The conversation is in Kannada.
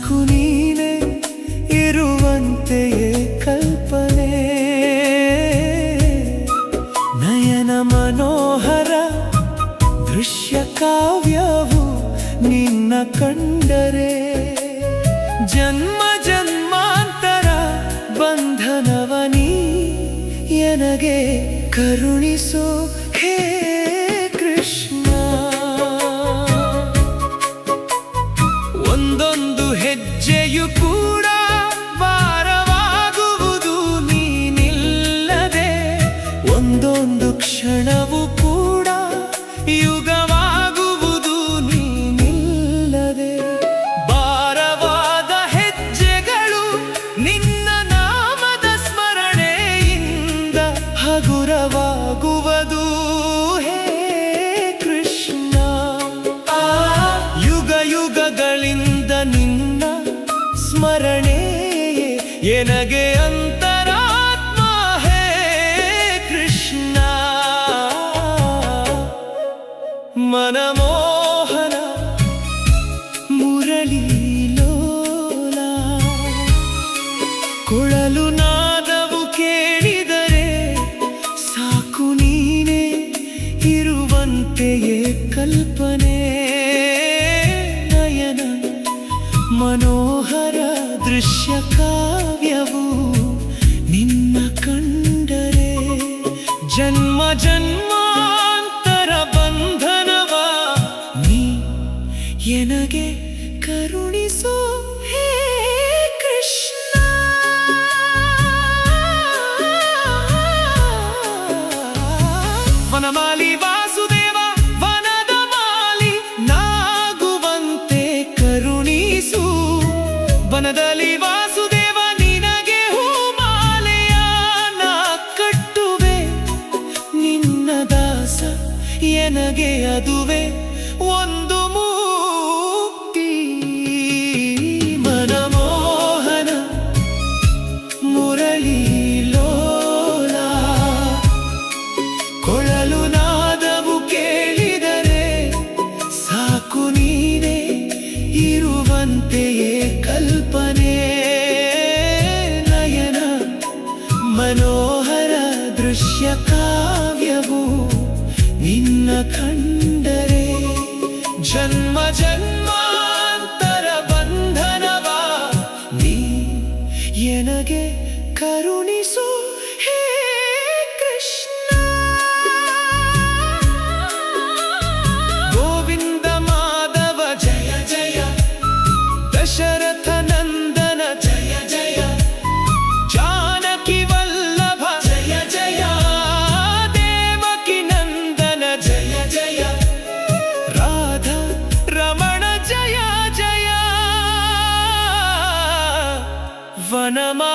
ಸಾಕು ನೀನೆ ಇರುವಂತೆಯೇ ಕಲ್ಪನೆ. ನಯನ ಮನೋಹರ ದೃಶ್ಯ ಕಾವ್ಯವು ನಿನ್ನ ಕಂಡರೆ, ಜನ್ಮ ಜನ್ಮಾಂತರ ಬಂಧನವನಿ ಎನಗೆ ಕರುಣಿಸೋ ಹೇ ಕೃಷ್ಣ. ಒಂದೊಂದು ಹೆಜ್ಜೆಯು ಕೂಡ ಭಾರವಾಗುವುದು ನೀನಿಲ್ಲದೆ, ಒಂದೊಂದು ಕ್ಷಣವು ಕೂಡ ಯುಗವಾಗುವುದು ನೀನಿಲ್ಲದೆ. ಭಾರವಾದ ಹೆಜ್ಜೆಗಳು ನಿನ್ನ ನಾಮದ ಸ್ಮರಣೆಯಿಂದ ಹಗುರವಾಗುವುದು ಹೇ ಕೃಷ್ಣ. ಯುಗ ಯುಗಗಳಿಂದ ನಿನ್ನ ಸ್ಮರಣೆಯೇ ಎನಗೆ ಅಂತರಾತ್ಮ ಹೇ ಕೃಷ್ಣ. ಮನಮೋಹನ ಮುರಳಿ ಲೋಲ, ಕೊಳಲು ನಾದವು ಕೇಳಿದರೆ ಸಾಕು ನೀನೆ ಇರುವಂತೆಯೇ ಕಲ್ಪನೆ. ನಯನ ಮನೋಹರ ದೃಶ್ಯ ಕಾವ್ಯವು ನಿನ್ನ ಕಂಡರೆ, ಜನ್ಮ ಜನ್ಮಾಂತರ ಬಂಧನವ ನೀ ಎನಗೆ ಕರುಣಿಸೋ ಹೇ ಕೃಷ್ಣ. ವನಮಾಲಿ ವಾಸುದೇವ ವನದ ಮಾಲಿ ನಾಗುವಂತೆ ಕರುಣಿಸು. ವನದಲ್ಲಿ ವಾಸುದೇವ ನಿನಗೆ ಹೂಮಾಲೆಯ ನಾ ಕಟ್ಟುವೆ, ನಿನ್ನ ದಾಸ ಎನಗೆ ಅದುವೆ ಒಂದು ಮುಕ್ತಿ. ಮನಮೋಹನ ಮುರಳಿ ಲೋಲ, ಕೊಳಲು ನಾದವು ಕೇಳಿದರೆ ಸಾಕು ನೀನೆ ಇರುವಂತೆಯೇ ಕಲ್ಪನೆ. ನಯನ ಮನೋಹರ ದೃಶ್ಯ ಕಾವ್ಯವು ನಿನ್ನ ಕಂಡರೆ, ಜನ್ಮ ಜನ್ಮಾಂತರ ಬಂಧನವ ನೀ ಎನಗೆ ಕರುಣಿಸು ಹೇ ಕೃಷ್ಣ. ಗೋವಿಂದ ಮಾಧವ ಜಯ ಜಯ, ದಶರಥ ನಂದನ ಜಯ ಜಯ, ಜಾನಕಿ ವಲ್ಲಭ ಜಯ ಜಯ, ದೇವಕಿ ನಂದನ ಜಯ ಜಯ, ರಾಧಾ ರಮಣ ಜಯ ಜಯ. ವನಮಾ